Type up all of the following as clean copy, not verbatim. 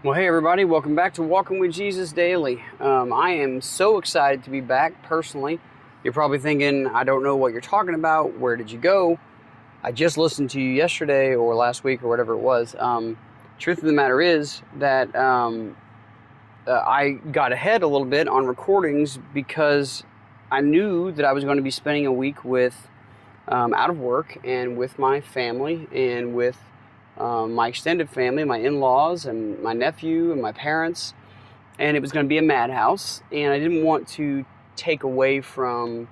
Well, hey everybody, welcome back to Walking with Jesus Daily. I am so excited to be back personally. You're probably thinking, I don't know what you're talking about. Where did you go? I just listened to you yesterday or last week or whatever it was. Truth of the matter is that I got ahead a little bit on recordings because I knew that I was going to be spending a week with out of work and with my family and with my extended family, my in-laws and my nephew and my parents, and it was going to be a madhouse, and I didn't want to take away from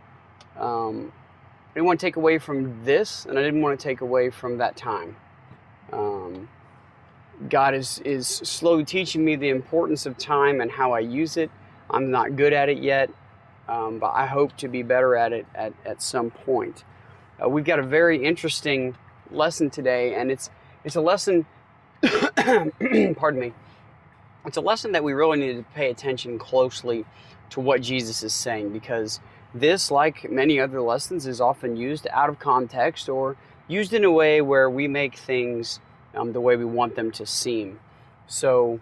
this, and I didn't want to take away from that time. God is slowly teaching me the importance of time and how I use it. I'm not good at it yet, but I hope to be better at it at some point. We've got a very interesting lesson today, and it's a lesson, pardon me, it's a lesson that we really need to pay attention closely to what Jesus is saying, because this, like many other lessons, is often used out of context or used in a way where we make things the way we want them to seem. So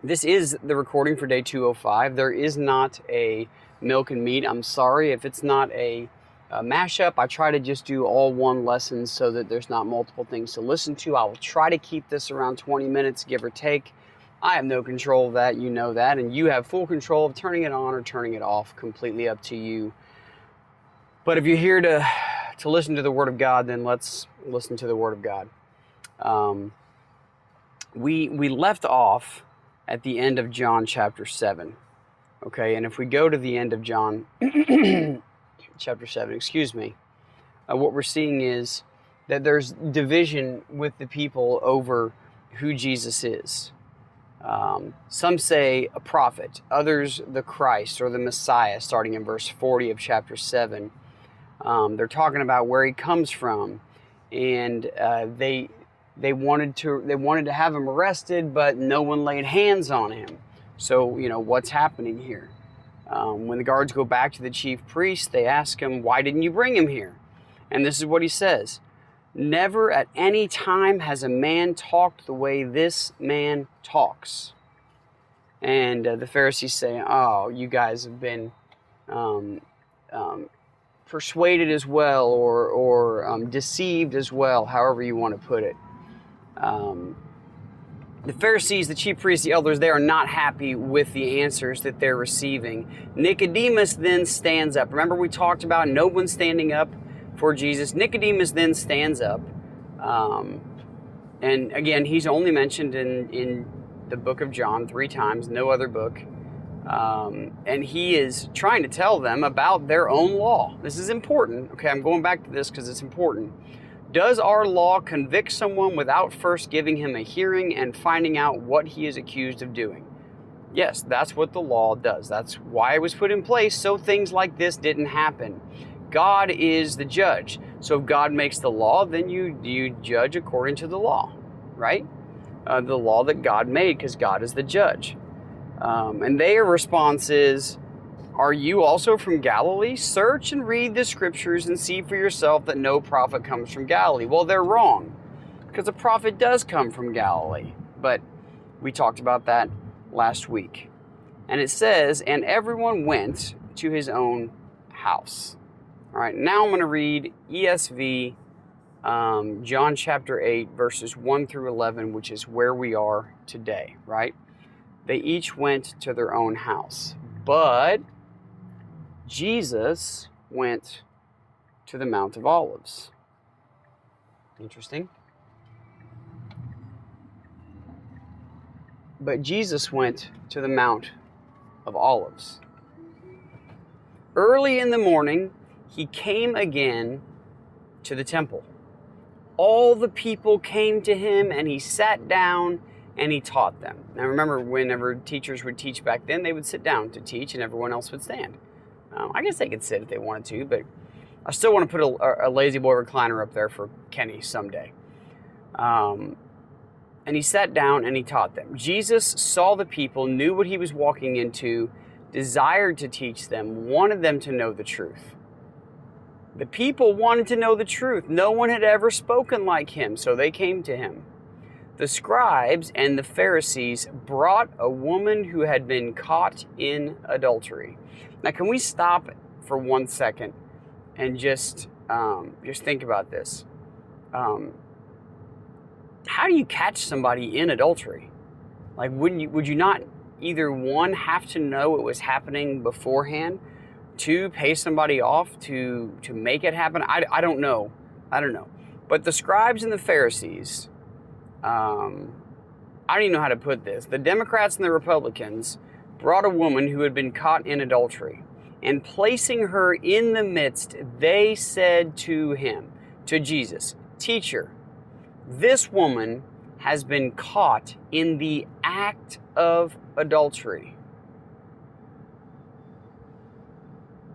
this is the recording for day 205. There is not a milk and meat. I'm sorry if it's not a mashup. I try to just do all one lesson so that there's not multiple things to listen to. I will try to keep this around 20 minutes, give or take. I have no control of that, you know that, and you have full control of turning it on or turning it off, completely up to you. But if you're here to listen to the Word of God, then let's listen to the Word of God. We left off at the end of John chapter 7, okay? And if we go to the end of John chapter 7, what we're seeing is that there's division with the people over who Jesus is. Some say a prophet, others the Christ or the Messiah, starting in verse 40 of chapter 7. They're talking about where he comes from, and they wanted to have him arrested, but no one laid hands on him. So, what's happening here? When the guards go back to the chief priest, they ask him, why didn't you bring him here? And this is what he says: never at any time has a man talked the way this man talks. And the Pharisees say, oh, you guys have been persuaded as well, or deceived as well, however you want to put it. The Pharisees, the chief priests, the elders, they are not happy with the answers that they're receiving. Nicodemus then stands up. Remember, we talked about no one standing up for Jesus. Nicodemus then stands up. And again, he's only mentioned in the book of John 3 times, no other book. And he is trying to tell them about their own law. This is important. Okay, I'm going back to this because it's important. Does our law convict someone without first giving him a hearing and finding out what he is accused of doing? Yes, that's what the law does. That's why it was put in place, so things like this didn't happen. God is the judge. So if God makes the law, then you judge according to the law, right? The law that God made, because God is the judge. And their response is, are you also from Galilee? Search and read the scriptures and see for yourself that no prophet comes from Galilee. Well, they're wrong, because a prophet does come from Galilee. But we talked about that last week. And it says, and everyone went to his own house. All right, now I'm going to read ESV, John chapter 8, verses 1 through 11, which is where we are today, right? They each went to their own house. But Jesus went to the Mount of Olives. Interesting. But Jesus went to the Mount of Olives. Early in the morning, he came again to the temple. All the people came to him, and he sat down and he taught them. Now remember, whenever teachers would teach back then, they would sit down to teach and everyone else would stand. I guess they could sit if they wanted to, but I still want to put a lazy boy recliner up there for Kenny someday. And he sat down and he taught them. Jesus saw the people, knew what he was walking into, desired to teach them, wanted them to know the truth. The people wanted to know the truth. No one had ever spoken like him, so they came to him. The scribes and the Pharisees brought a woman who had been caught in adultery. Now, can we stop for 1 second and just think about this? How do you catch somebody in adultery? Like, would you not either, one, have to know it was happening beforehand, two, pay somebody off to make it happen? I don't know. But the scribes and the Pharisees, I don't even know how to put this. The Democrats and the Republicans brought a woman who had been caught in adultery, and placing her in the midst, they said to Jesus, "Teacher, this woman has been caught in the act of adultery."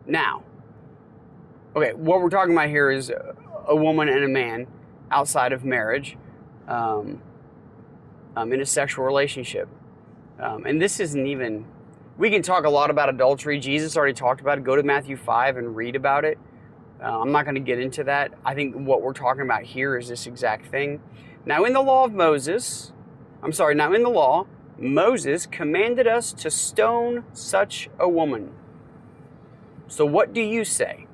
Now, okay, what we're talking about here is a woman and a man outside of marriage, in a sexual relationship. And this isn't even, we can talk a lot about adultery. Jesus already talked about it. Go to Matthew 5 and read about it. I'm not going to get into that. I think what we're talking about here is this exact thing. Now in the law, Moses commanded us to stone such a woman. So what do you say?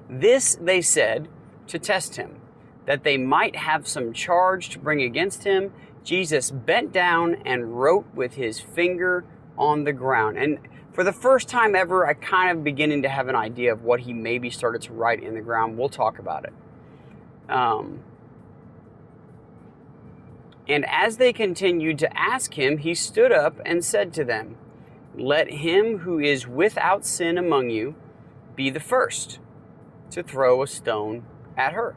This they said to test him, that they might have some charge to bring against him. Jesus bent down and wrote with his finger on the ground. And for the first time ever, I kind of beginning to have an idea of what he maybe started to write in the ground. We'll talk about it. And as they continued to ask him, he stood up and said to them, "Let him who is without sin among you be the first to throw a stone at her."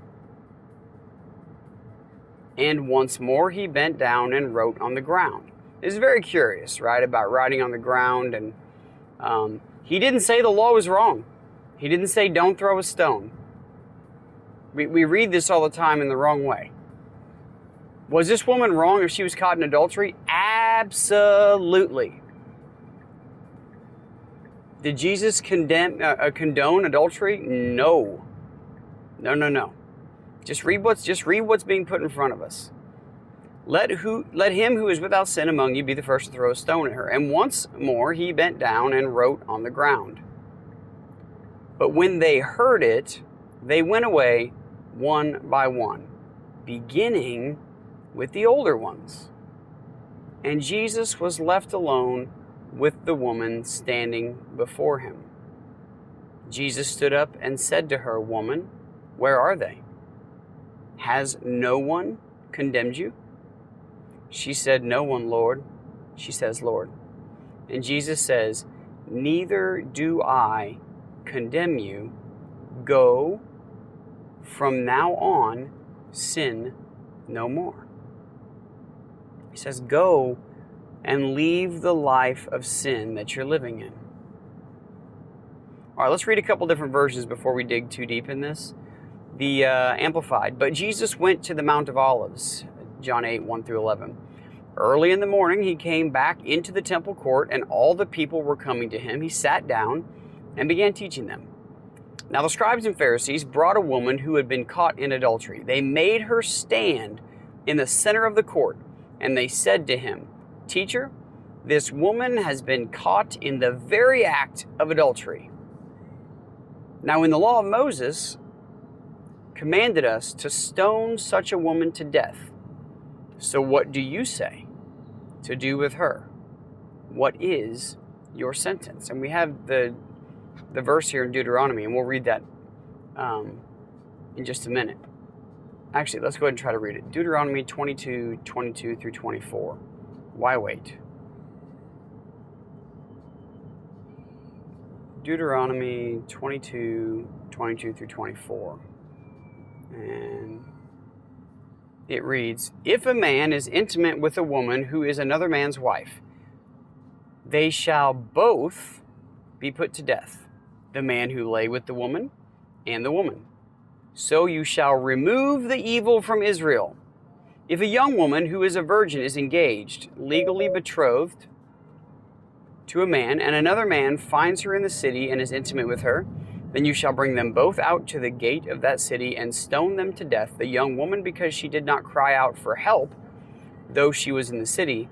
And once more he bent down and wrote on the ground. It's very curious, right, about writing on the ground. And he didn't say the law was wrong. He didn't say don't throw a stone. We read this all the time in the wrong way. Was this woman wrong if she was caught in adultery? Absolutely. Did Jesus condone adultery? No. Just read what's being put in front of us. Let him who is without sin among you be the first to throw a stone at her. And once more he bent down and wrote on the ground. But when they heard it, they went away one by one, beginning with the older ones. And Jesus was left alone with the woman standing before him. Jesus stood up and said to her, "Woman, where are they? Has no one condemned you?" She said, "No one, Lord." She says, "Lord." And Jesus says, "Neither do I condemn you. Go, from now on, sin no more." He says, go and leave the life of sin that you're living in. All right, let's read a couple different versions before we dig too deep in this. The Amplified. But Jesus went to the Mount of Olives, John 8, 1 through 11. Early in the morning, he came back into the temple court, and all the people were coming to him. He sat down and began teaching them. Now the scribes and Pharisees brought a woman who had been caught in adultery. They made her stand in the center of the court, and they said to him, "Teacher, this woman has been caught in the very act of adultery. Now in the law of Moses commanded us to stone such a woman to death. So what do you say to do with her? What is your sentence?" And we have the verse here in Deuteronomy, and we'll read that in just a minute. Actually, let's go ahead and try to read it. Deuteronomy 22, 22 through 24. Why wait? Deuteronomy 22, 22 through 24. And it reads, "If a man is intimate with a woman who is another man's wife, they shall both be put to death, the man who lay with the woman and the woman. So you shall remove the evil from Israel. If a young woman who is a virgin is engaged, legally betrothed to a man, and another man finds her in the city and is intimate with her, then you shall bring them both out to the gate of that city and stone them to death, the young woman because she did not cry out for help though she was in the city,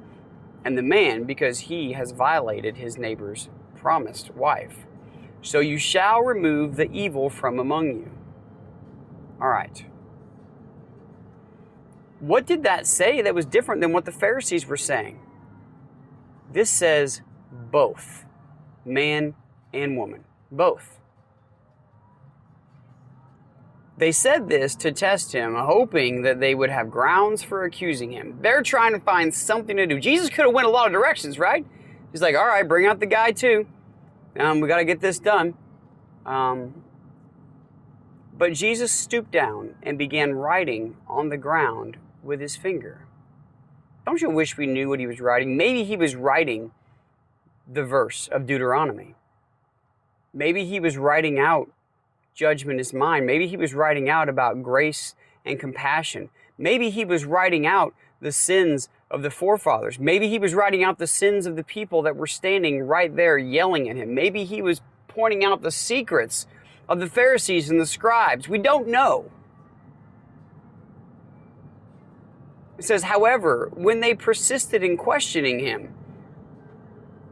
and the man because he has violated his neighbor's promised wife. So you shall remove the evil from among you. All right. What did that say that was different than what the Pharisees were saying? This says both, man and woman, both. They said this to test him, hoping that they would have grounds for accusing him. They're trying to find something to do. Jesus could have went a lot of directions, right? He's like, all right, bring out the guy too. We got to get this done. But Jesus stooped down and began writing on the ground with his finger. Don't you wish we knew what he was writing? Maybe he was writing the verse of Deuteronomy. Maybe he was writing out judgment is mine. Maybe he was writing out about grace and compassion. Maybe he was writing out the sins of the forefathers. Maybe he was writing out the sins of the people that were standing right there yelling at him. Maybe he was pointing out the secrets of the Pharisees and the scribes. We don't know. It says, however, when they persisted in questioning him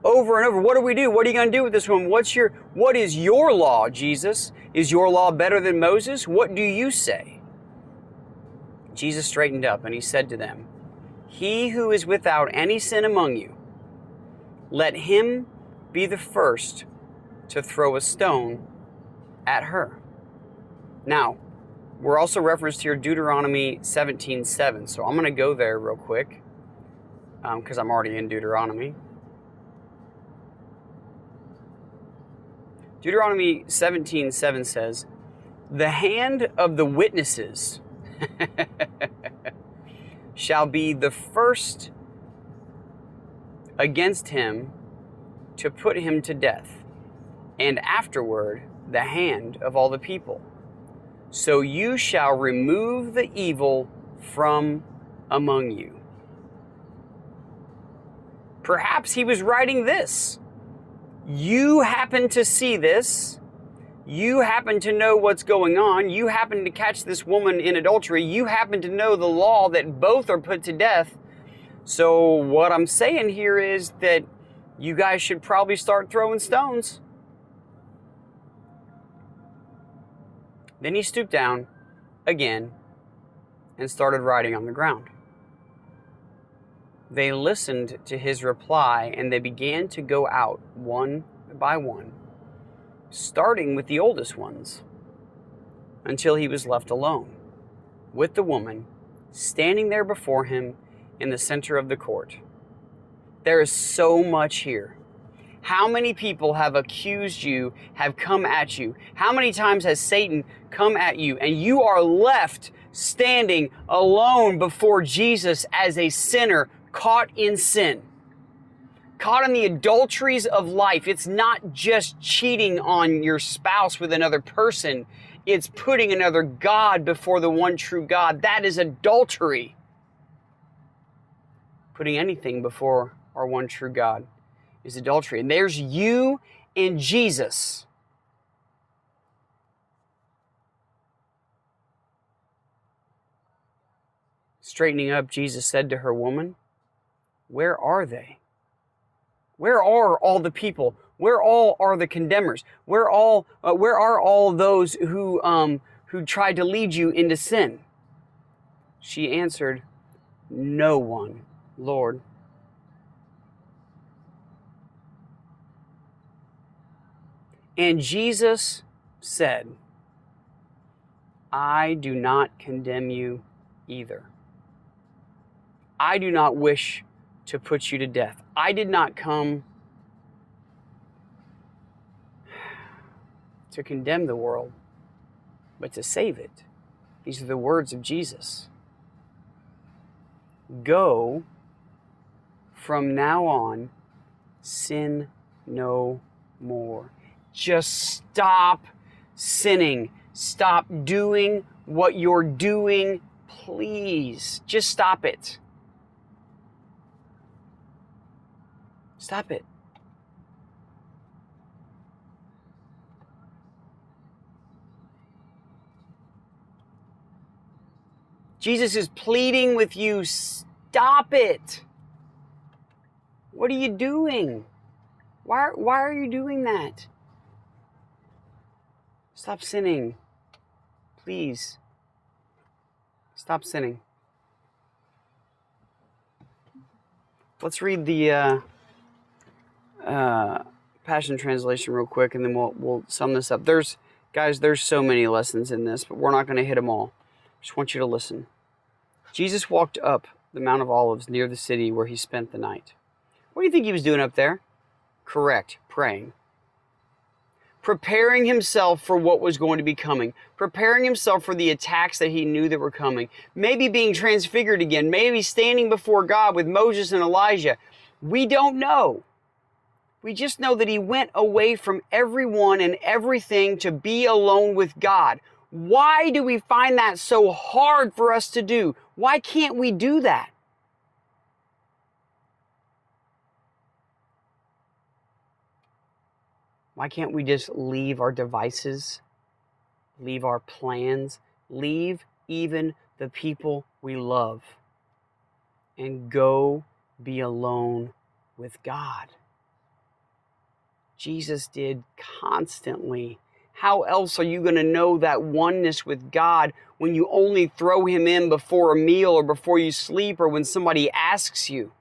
over and over, what do we do? What are you going to do with this woman? What is your law, Jesus? Is your law better than Moses? What do you say? Jesus straightened up and he said to them, he who is without any sin among you, let him be the first to throw a stone at her. Now, we're also referenced here Deuteronomy 17:7. So I'm going to go there real quick because I'm already in Deuteronomy. Deuteronomy 17:7 says, the hand of the witnesses shall be the first against him to put him to death, and afterward the hand of all the people. So you shall remove the evil from among you. Perhaps he was writing this. You happen to see this. You happen to know what's going on. You happen to catch this woman in adultery. You happen to know the law that both are put to death. So what I'm saying here is that you guys should probably start throwing stones. Then he stooped down again and started writing on the ground. They listened to his reply, and they began to go out one by one, starting with the oldest ones, until he was left alone, with the woman standing there before him in the center of the court. There is so much here. How many people have accused you, have come at you? How many times has Satan come at you, and you are left standing alone before Jesus as a sinner caught in sin, caught in the adulteries of life? It's not just cheating on your spouse with another person. It's putting another God before the one true God. That is adultery. Putting anything before our one true God is adultery. And there's you and Jesus. Straightening up, Jesus said to her, woman, where are they? Where are all the people? Where all are the condemners? Where are all those who tried to lead you into sin? She answered, no one, Lord. And Jesus said, I do not condemn you either. I do not wish to put you to death. I did not come to condemn the world, but to save it. These are the words of Jesus. Go from now on, sin no more. Just stop sinning. Stop doing what you're doing. Please, just stop it. Stop it. Jesus is pleading with you, Stop it. What are you doing? Why are you doing that? Stop sinning. Please. Stop sinning. Let's read the Passion Translation real quick, and then we'll sum this up. There's so many lessons in this, but we're not going to hit them all. Just want you to listen. Jesus walked up the Mount of Olives near the city where he spent the night. What do you think he was doing up there? Correct, praying. Preparing himself for what was going to be coming. Preparing himself for the attacks that he knew that were coming. Maybe being transfigured again. Maybe standing before God with Moses and Elijah. We don't know. We just know that he went away from everyone and everything to be alone with God. Why do we find that so hard for us to do? Why can't we do that? Why can't we just leave our devices, leave our plans, leave even the people we love, and go be alone with God? Jesus did constantly. How else are you going to know that oneness with God when you only throw him in before a meal or before you sleep or when somebody asks you?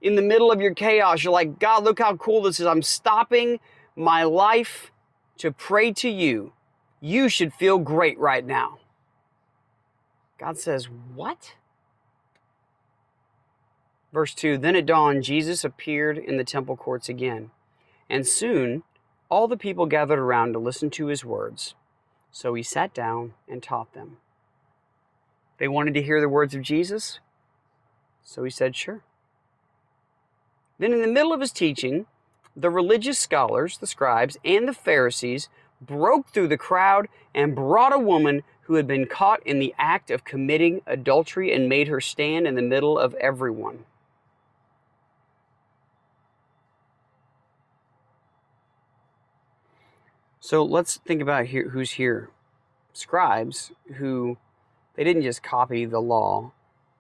In the middle of your chaos, you're like, God, look how cool this is. I'm stopping my life to pray to you. You should feel great right now. God says, what? Verse 2, then at dawn, Jesus appeared in the temple courts again. And soon, all the people gathered around to listen to his words. So he sat down and taught them. They wanted to hear the words of Jesus, so he said, sure. Then in the middle of his teaching, the religious scholars, the scribes, and the Pharisees broke through the crowd and brought a woman who had been caught in the act of committing adultery and made her stand in the middle of everyone. So let's think about who's here. Scribes, who they didn't just copy the law.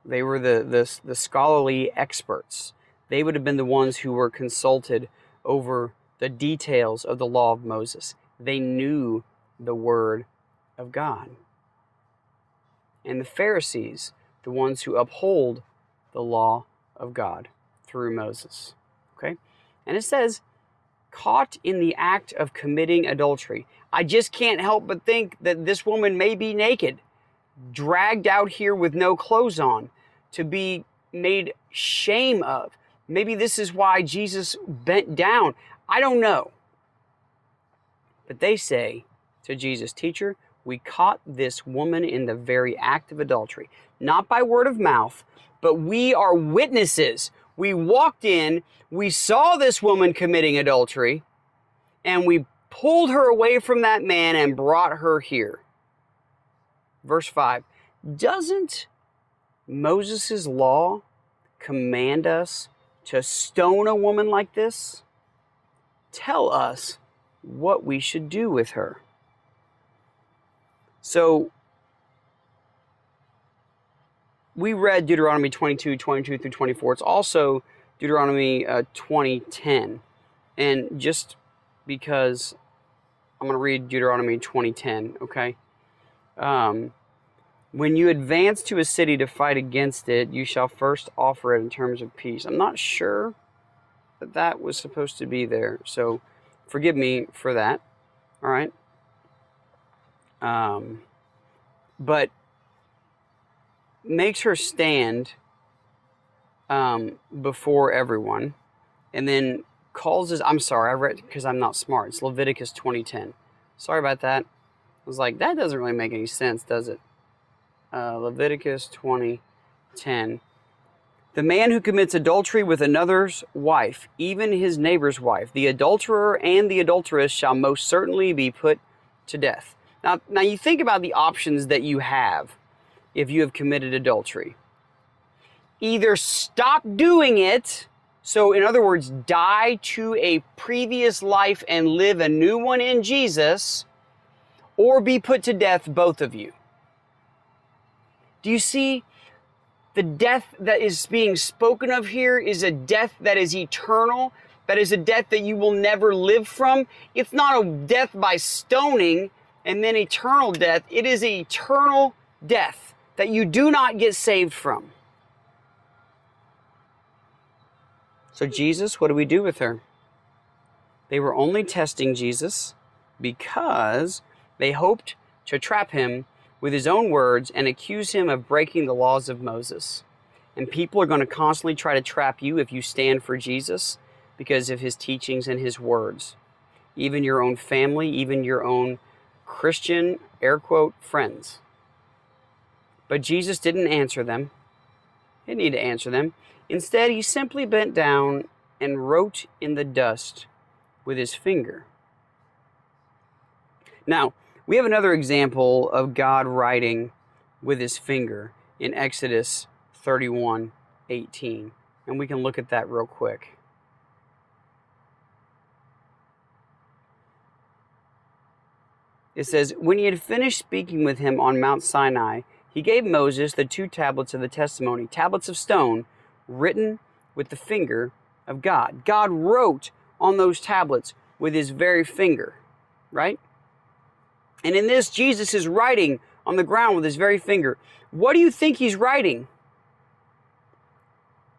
They were the scholarly experts. They would have been the ones who were consulted over the details of the law of Moses. They knew the word of God. And the Pharisees, the ones who uphold the law of God through Moses. Okay? And it says, caught in the act of committing adultery. I just can't help but think that this woman may be naked, dragged out here with no clothes on, to be made shame of. Maybe this is why Jesus bent down. I don't know. But they say to Jesus, teacher, we caught this woman in the very act of adultery, not by word of mouth, but we are witnesses. We walked in, we saw this woman committing adultery, and we pulled her away from that man and brought her here. Verse 5, doesn't Moses' law command us to stone a woman like this? Tell us what we should do with her. So, we read Deuteronomy 22 through 24. It's also Deuteronomy 20:10. And just because I'm going to read Deuteronomy 20:10, okay? When you advance to a city to fight against it, you shall first offer it in terms of peace. I'm not sure that that was supposed to be there, so forgive me for that, all right? But makes her stand before everyone, and then calls his, I'm sorry, I read because I'm not smart. It's Leviticus 20:10. Sorry about that. I was like, that doesn't really make any sense, does it? Leviticus 20:10. The man who commits adultery with another's wife, even his neighbor's wife, the adulterer and the adulteress shall most certainly be put to death. Now you think about the options that you have if you have committed adultery. Either stop doing it, so in other words, die to a previous life and live a new one in Jesus, or be put to death, both of you. Do you see? the death that is being spoken of here is a death that is eternal, that is a death that you will never live from. It's not a death by stoning and then eternal death. It is an eternal death that you do not get saved from. So Jesus, what do we do with her? They were only testing Jesus because they hoped to trap him with his own words and accuse him of breaking the laws of Moses. And people are going to constantly try to trap you if you stand for Jesus because of his teachings and his words. Even your own family, even your own Christian, air quote, friends. But Jesus didn't answer them. He didn't need to answer them. Instead, he simply bent down and wrote in the dust with his finger. Now, we have another example of God writing with his finger in Exodus 31:18. And we can look at that real quick. It says, when he had finished speaking with him on Mount Sinai, he gave Moses the 2 tablets of the testimony, tablets of stone, written with the finger of God. God wrote on those tablets with his very finger, right? And in this, Jesus is writing on the ground with his very finger. What do you think he's writing?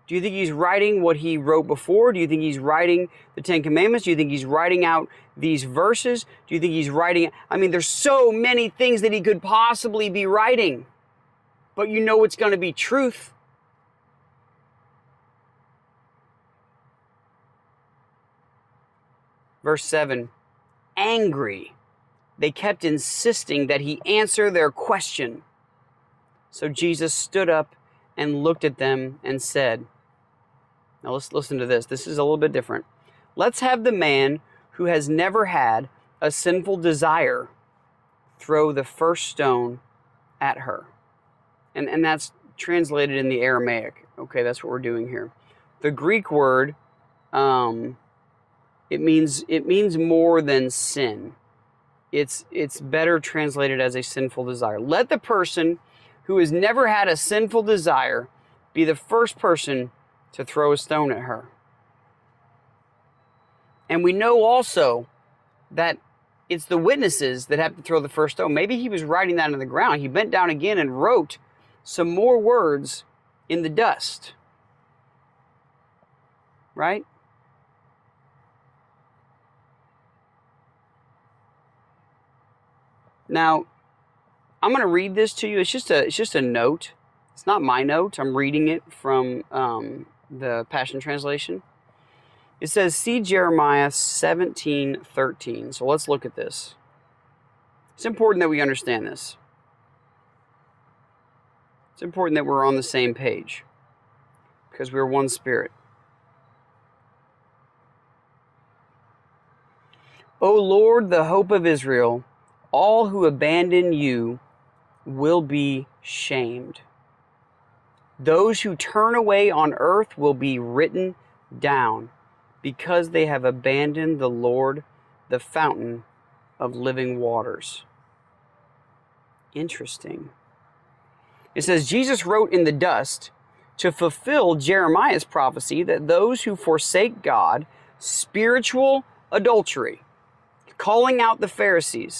Do you think he's writing what he wrote before? Do you think he's writing the 10 Commandments? Do you think he's writing out these verses? Do you think he's writing... I mean, there's so many things that he could possibly be writing. But you know it's going to be truth. Verse 7, angry. They kept insisting that he answer their question. So Jesus stood up and looked at them and said, now let's listen to this. This is a little bit different. Let's have the man who has never had a sinful desire throw the first stone at her. And that's translated in the Aramaic. Okay, that's what we're doing here. The Greek word, it means more than sin. It's better translated as a sinful desire. Let the person who has never had a sinful desire be the first person to throw a stone at her. And we know also that it's the witnesses that have to throw the first stone. Maybe he was writing that on the ground. He bent down again and wrote some more words in the dust. Right? Now, I'm going to read this to you. It's just a note. It's not my note. I'm reading it from the Passion Translation. It says, see Jeremiah 17:13. So let's look at this. It's important that we understand this. It's important that we're on the same page because we're one spirit. O Lord, the hope of Israel, all who abandon you will be shamed. Those who turn away on earth will be written down because they have abandoned the Lord, the fountain of living waters. Interesting. It says, Jesus wrote in the dust to fulfill Jeremiah's prophecy that those who forsake God, spiritual adultery, calling out the Pharisees,